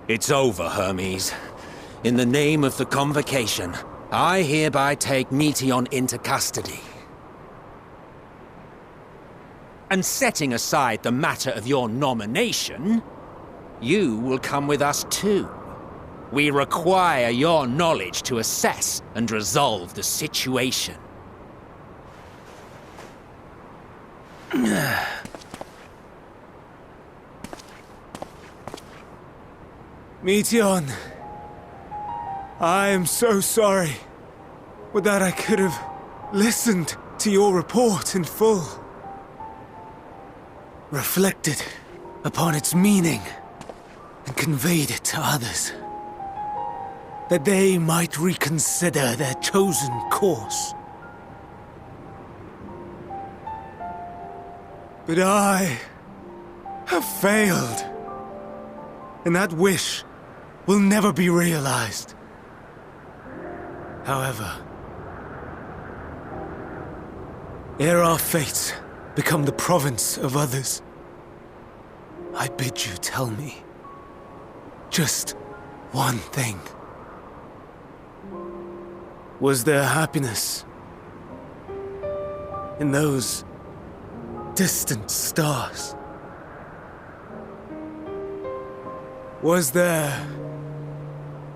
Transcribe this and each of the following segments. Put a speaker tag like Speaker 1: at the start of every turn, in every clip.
Speaker 1: It's over, Hermes. In the name of the Convocation, I hereby take Meteion into custody. And setting aside the matter of your nomination, you will come with us too. We require your knowledge to assess and resolve the situation.
Speaker 2: Meteion, I am so sorry. Would that I could have listened to your report in full. Reflected upon its meaning and conveyed it to others, that they might reconsider their chosen course. But I have failed, and that wish will never be realized. However, ere our fates become the province of others, I bid you tell me just one thing. Was there happiness in those distant stars? Was there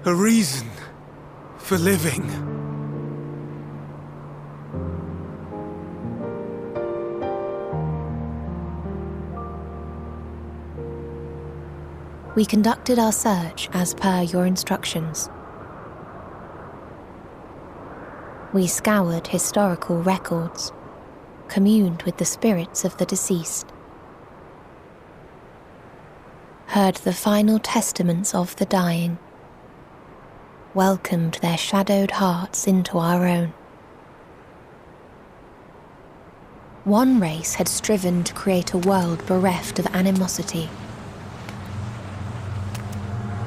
Speaker 2: a reason for living?
Speaker 3: We conducted our search as per your instructions. We scoured historical records, communed with the spirits of the deceased, heard the final testaments of the dying, welcomed their shadowed hearts into our own. One race had striven to create a world bereft of animosity.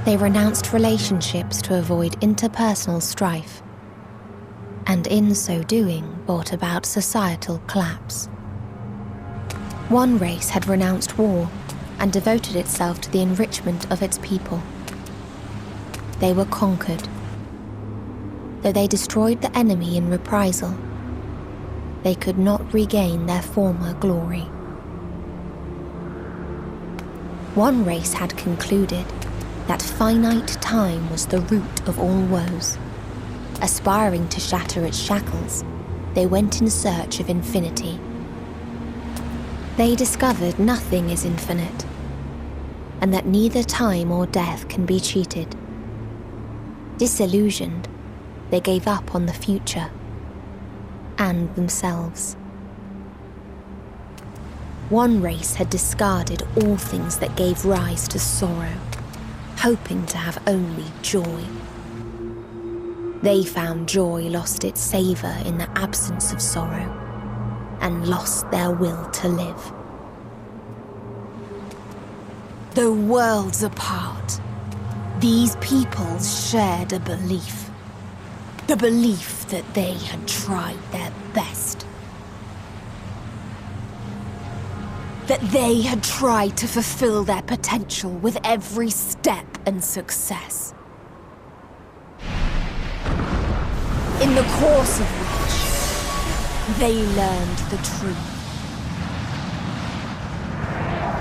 Speaker 3: They renounced relationships to avoid interpersonal strife, and in so doing brought about societal collapse. One race had renounced war and devoted itself to the enrichment of its people. They were conquered. Though they destroyed the enemy in reprisal, they could not regain their former glory. One race had concluded that finite time was the root of all woes. Aspiring to shatter its shackles, they went in search of infinity. They discovered nothing is infinite, and that neither time or death can be cheated. Disillusioned, they gave up on the future and themselves. One race had discarded all things that gave rise to sorrow, hoping to have only joy. They found joy lost its savour in the absence of sorrow, and lost their will to live. Though worlds apart, these peoples shared a belief. The belief that they had tried their best. That they had tried to fulfill their potential with every step and success. In the course of which, they learned the truth.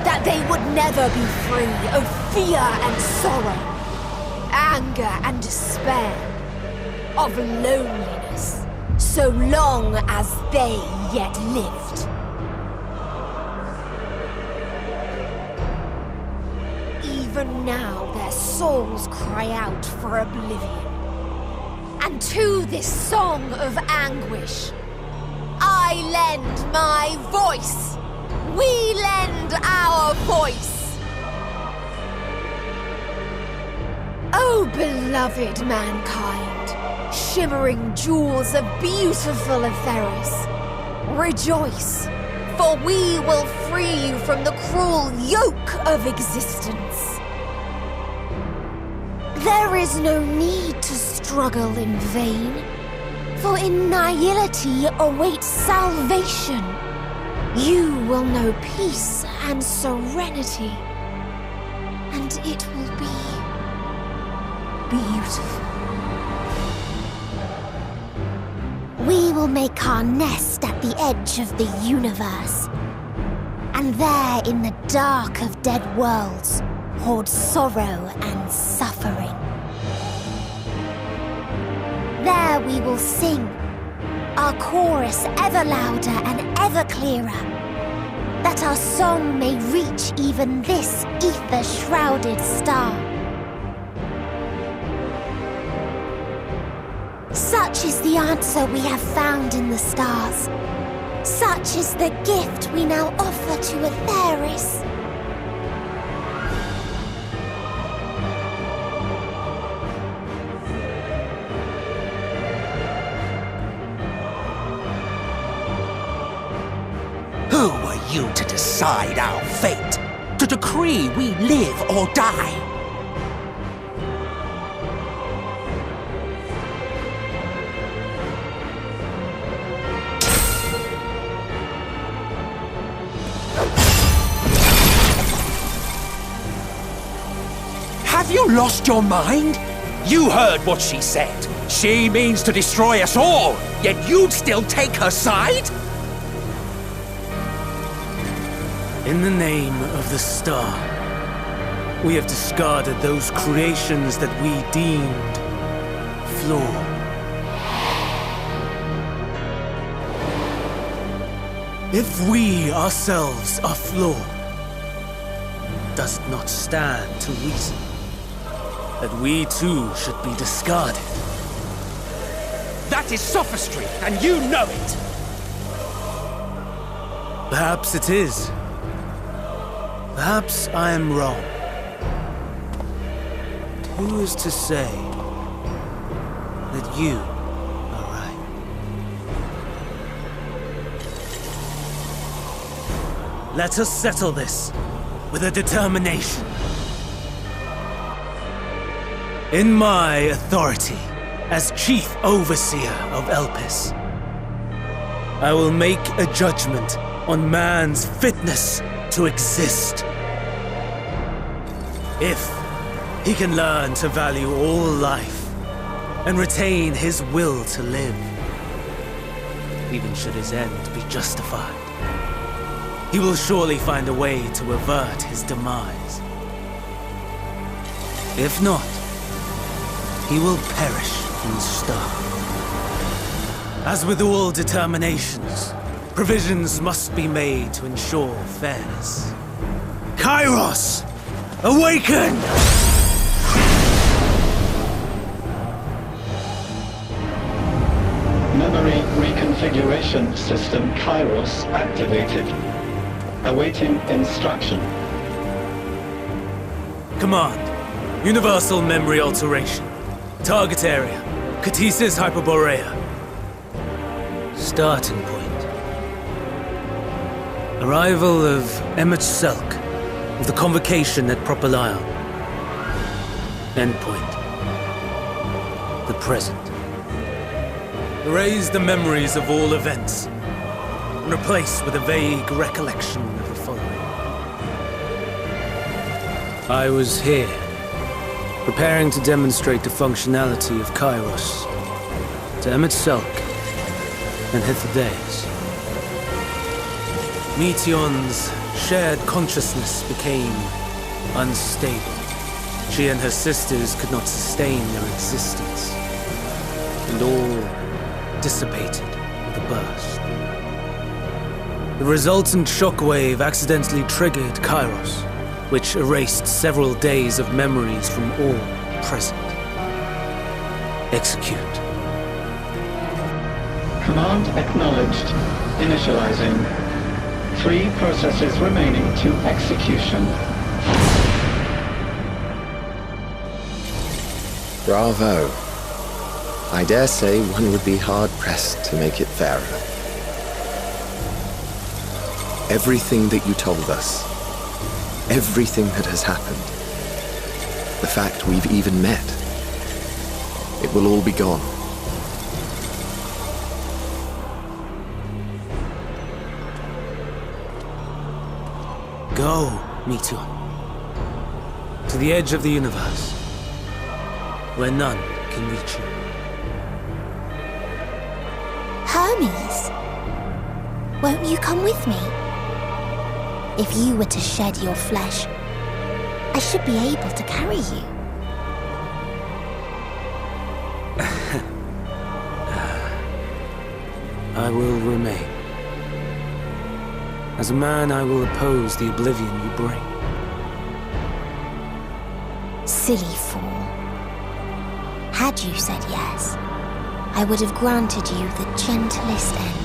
Speaker 3: That they would never be free of fear and sorrow, anger and despair, of loneliness, so long as they yet lived. Even now their souls cry out for oblivion. And to this song of anguish, I lend my voice. We lend our voice. Oh, beloved mankind, shimmering jewels of beautiful Etheris, rejoice, for we will free you from the cruel yoke of existence. There is no need to struggle in vain, for in nihility awaits salvation. You will know peace and serenity, and it will be
Speaker 4: out. We will make our nest at the edge of the universe. And there, in the dark of dead worlds, hoard sorrow and suffering. There we will sing, our chorus ever louder and ever clearer, that our song may reach even this ether-shrouded star. Such is the answer we have found in the stars. Such is the gift we now offer to Atheris.
Speaker 1: Who are you to decide our fate? To decree we live or die? Have you lost your mind? You heard what she said. She means to destroy us all, yet you'd still take her side?
Speaker 2: In the name of the star, we have discarded those creations that we deemed flawed. If we ourselves are flawed, does it not stand to reason that we too should be discarded?
Speaker 1: That is sophistry, and you know it!
Speaker 2: Perhaps it is. Perhaps I am wrong. But who is to say that you are right? Let us settle this with a determination. In my authority as Chief Overseer of Elpis, I will make a judgment on man's fitness to exist. If he can learn to value all life and retain his will to live, even should his end be justified, he will surely find a way to avert his demise. If not, he will perish and starve. As with all determinations, provisions must be made to ensure fairness. Kairos! Awaken!
Speaker 5: Memory reconfiguration system Kairos activated. Awaiting instruction.
Speaker 2: Command. Universal memory alteration. Target area. Catesis Hyperborea. Starting point. Arrival of Emmett Selk of the Convocation at Propylion. Endpoint. The present. Erase the memories of all events and replace with a vague recollection of the following. I was here, preparing to demonstrate the functionality of Kairos to Emmett Selk and Hithodeus. Meteon's shared consciousness became unstable. She and her sisters could not sustain their existence, and all dissipated with a burst. The resultant shockwave accidentally triggered Kairos, which erased several days of memories from all present. Execute.
Speaker 5: Command acknowledged. Initializing. 3 processes remaining to execution.
Speaker 6: Bravo. I dare say one would be hard-pressed to make it fairer. Everything that you told us, everything that has happened, the fact we've even met, it will all be gone.
Speaker 2: Go, Meteon. To the edge of the universe. where none can reach you.
Speaker 4: Hermes, won't you come with me? If you were to shed your flesh, I should be able to carry you.
Speaker 2: I will remain. As a man, I will oppose the oblivion you bring.
Speaker 4: Silly fool. Had you said yes, I would have granted you the gentlest end.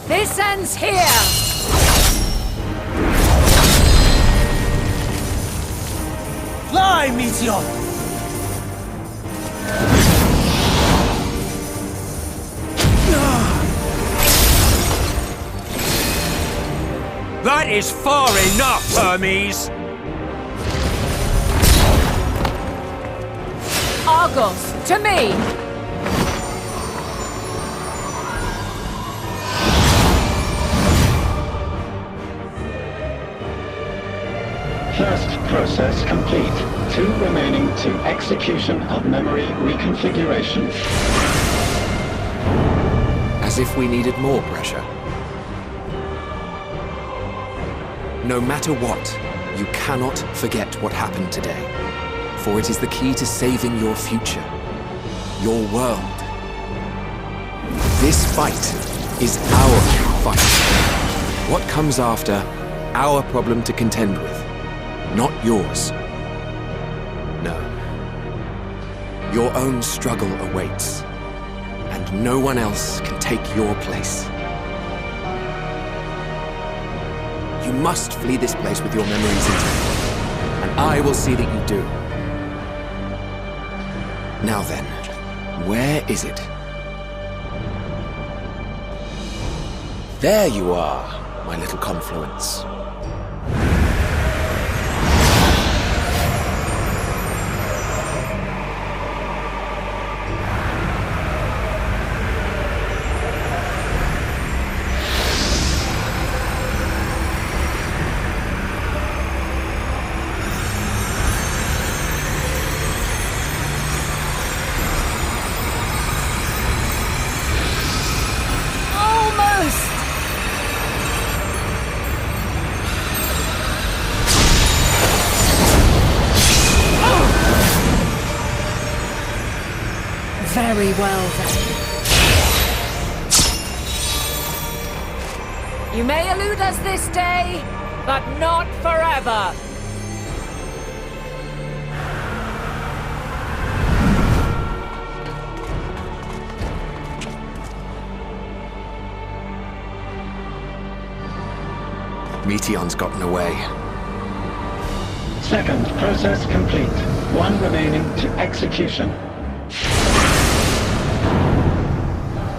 Speaker 7: This ends here!
Speaker 2: Fly, Meteor!
Speaker 1: That is far enough, Hermes!
Speaker 7: Argos, to me!
Speaker 5: First process complete. 2 remaining to execution of memory reconfiguration.
Speaker 6: As if we needed more pressure. No matter what, you cannot forget what happened today. For it is the key to saving your future. Your world. This fight is our fight. What comes after, our problem to contend with. Not yours. No. Your own struggle awaits. And no one else can take your place. You must flee this place with your memories intact. And I will see that you do. Now then, where is it? There you are, my little confluence.
Speaker 7: Very well, then. You may elude us this day, but not forever.
Speaker 6: Meteon's gotten away.
Speaker 5: Second process complete. 1 remaining to execution.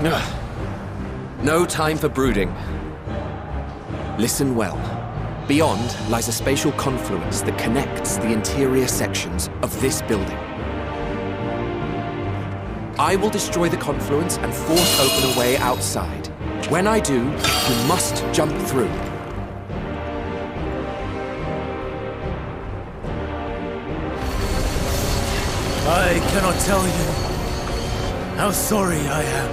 Speaker 6: Ugh. No time for brooding. Listen well. Beyond lies a spatial confluence that connects the interior sections of this building. I will destroy the confluence and force open a way outside. When I do, you must jump through.
Speaker 2: I cannot tell you how sorry I am.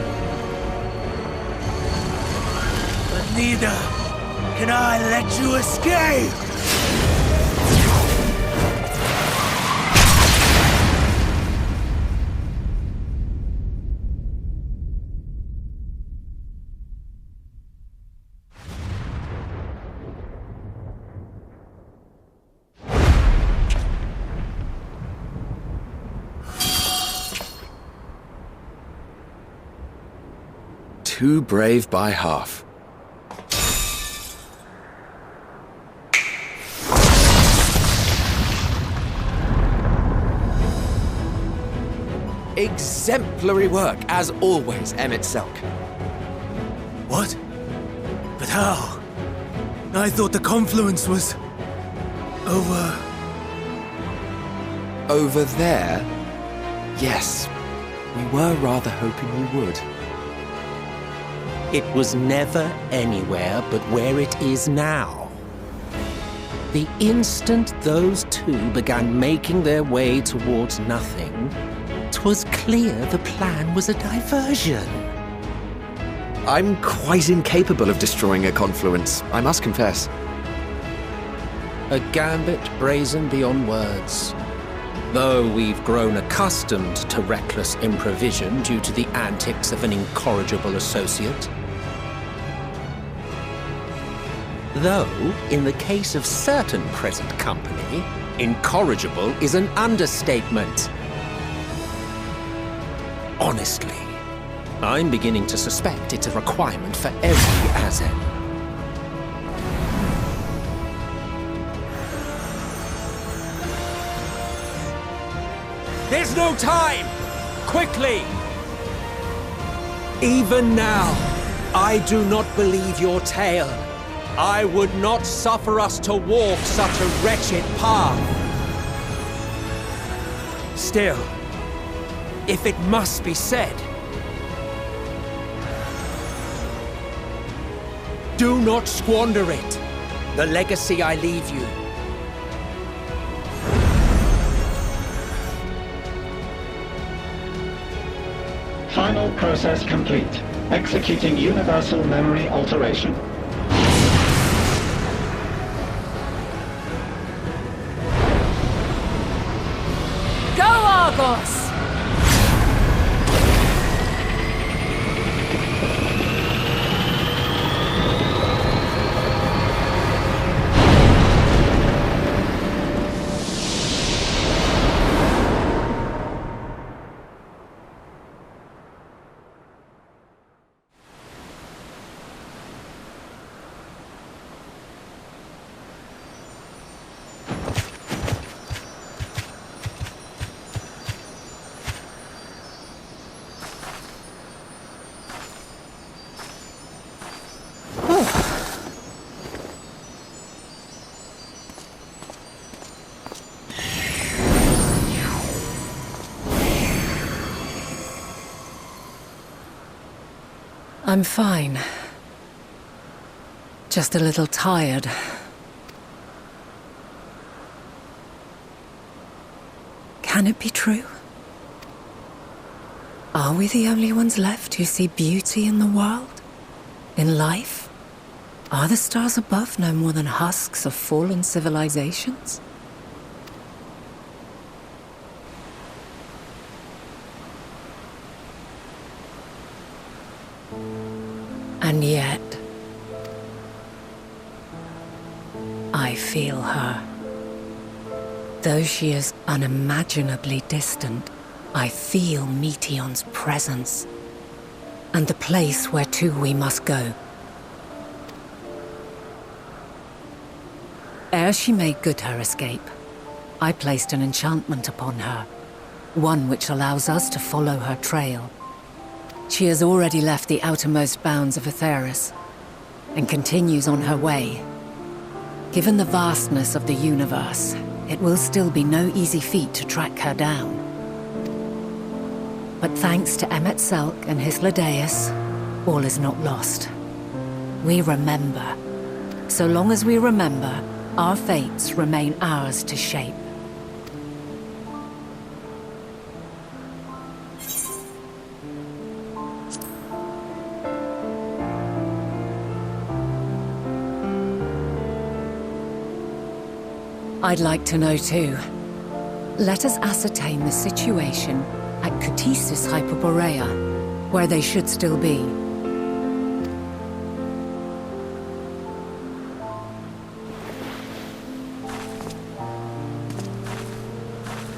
Speaker 2: But neither can I let you escape!
Speaker 6: Too brave by half. Exemplary work, as always, Emmett Selk.
Speaker 2: What? But how? I thought the confluence was...
Speaker 6: Over there? Yes. We were rather hoping you would.
Speaker 1: It was never anywhere but where it is now. The instant those two began making their way towards nothing, 'twas clear the plan was a diversion.
Speaker 6: I'm quite incapable of destroying a confluence, I must confess.
Speaker 1: A gambit brazen beyond words. Though we've grown accustomed to reckless improvision due to the antics of an incorrigible associate. Though, in the case of certain present company, incorrigible is an understatement. Honestly, I'm beginning to suspect it's a requirement for every Azen. There's no time! Quickly! Even now, I do not believe your tale. I would not suffer us to walk such a wretched path. Still, if it must be said, do not squander it. The legacy I leave you.
Speaker 5: Final process complete. Executing universal memory alteration.
Speaker 7: Go, Argos!
Speaker 8: I'm fine. Just a little tired. Can it be true? Are we the only ones left who see beauty in the world? In life? Are the stars above no more than husks of fallen civilizations? And yet, I feel her. Though she is unimaginably distant, I feel Meteion's presence, and the place where to we must go. Ere she made good her escape, I placed an enchantment upon her, one which allows us to follow her trail. She has already left the outermost bounds of Aetheris, and continues on her way. Given the vastness of the universe, it will still be no easy feat to track her down. But thanks to Emet-Selch and his Ladeus, all is not lost. We remember. So long as we remember, our fates remain ours to shape. I'd like to know too. Let us ascertain the situation at Cutisis Hyperborea, where they should still be.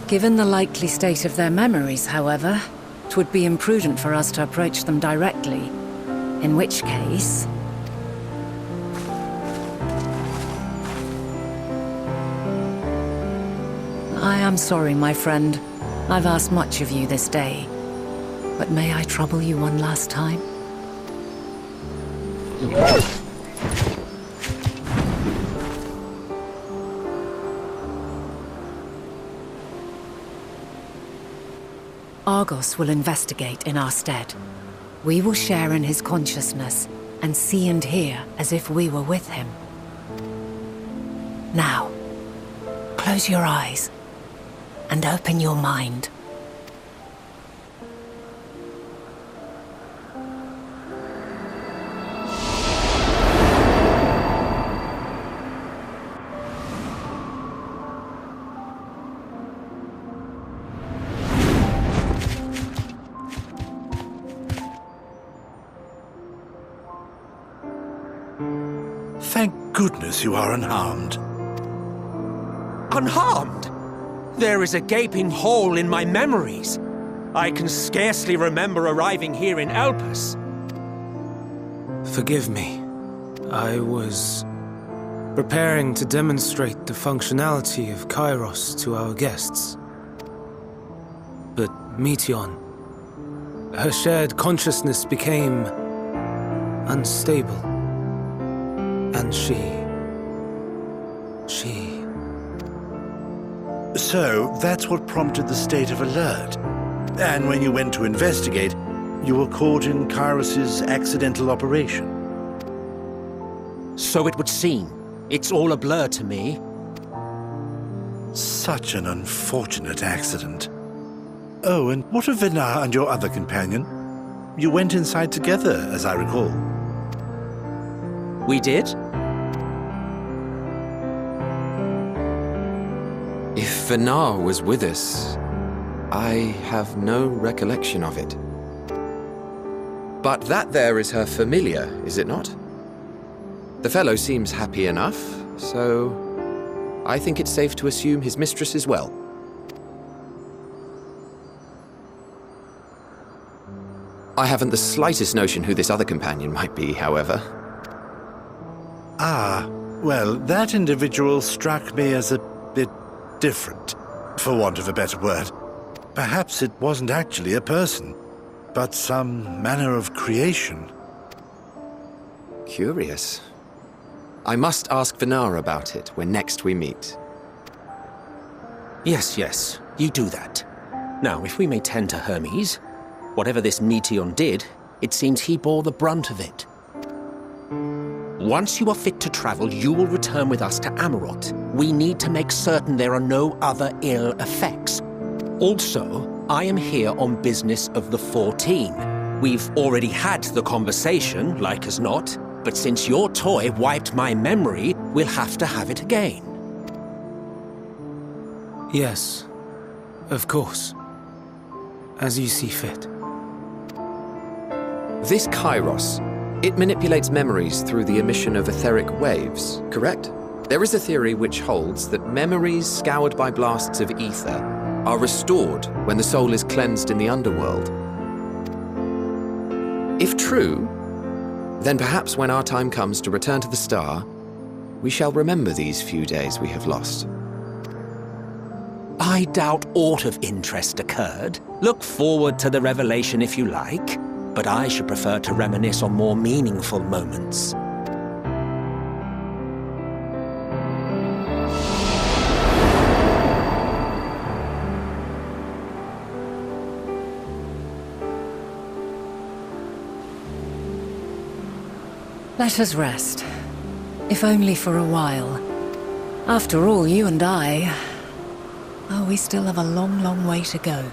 Speaker 8: Given the likely state of their memories, however, 'twould be imprudent for us to approach them directly, in which case... I am sorry, my friend. I've asked much of you this day. But may I trouble you one last time? Argos will investigate in our stead. We will share in his consciousness and see and hear as if we were with him. Now, close your eyes and open your mind.
Speaker 9: Thank goodness you are unharmed.
Speaker 1: Unharmed? There is a gaping hole in my memories. I can scarcely remember arriving here in Elpis.
Speaker 2: Forgive me. I was preparing to demonstrate the functionality of Kairos to our guests. But Meteon, her shared consciousness became unstable. And she...
Speaker 9: So, that's what prompted the state of alert. And when you went to investigate, you were caught in Kairos's accidental operation.
Speaker 1: So it would seem. It's all a blur to me.
Speaker 9: Such an unfortunate accident. Oh, and what of Vinar and your other companion? You went inside together, as I recall.
Speaker 1: We did?
Speaker 6: If Vinar was with us, I have no recollection of it. But that there is her familiar, is it not? The fellow seems happy enough, so I think it's safe to assume his mistress is well. I haven't the slightest notion who this other companion might be, however.
Speaker 9: Ah, well, that individual struck me as a bit different, for want of a better word. Perhaps it wasn't actually a person, but some manner of creation.
Speaker 6: Curious. I must ask Vinar about it when next we meet.
Speaker 1: Yes, you do that. Now, if we may tend to Hermes, whatever this Meteon did, it seems he bore the brunt of it. Once you are fit to travel, you will return with us to Amarot. We need to make certain there are no other ill effects. Also, I am here on business of the 14. We've already had the conversation, like as not, but since your toy wiped my memory, we'll have to have it again.
Speaker 2: Yes, of course. As you see fit.
Speaker 6: This Kairos, it manipulates memories through the emission of etheric waves, correct? There is a theory which holds that memories scoured by blasts of ether are restored when the soul is cleansed in the underworld. If true, then perhaps when our time comes to return to the star, we shall remember these few days we have lost.
Speaker 1: I doubt aught of interest occurred. Look forward to the revelation if you like, but I should prefer to reminisce on more meaningful moments.
Speaker 8: Let us rest. If only for a while. After all, you and I... Oh, we still have a long, long way to go.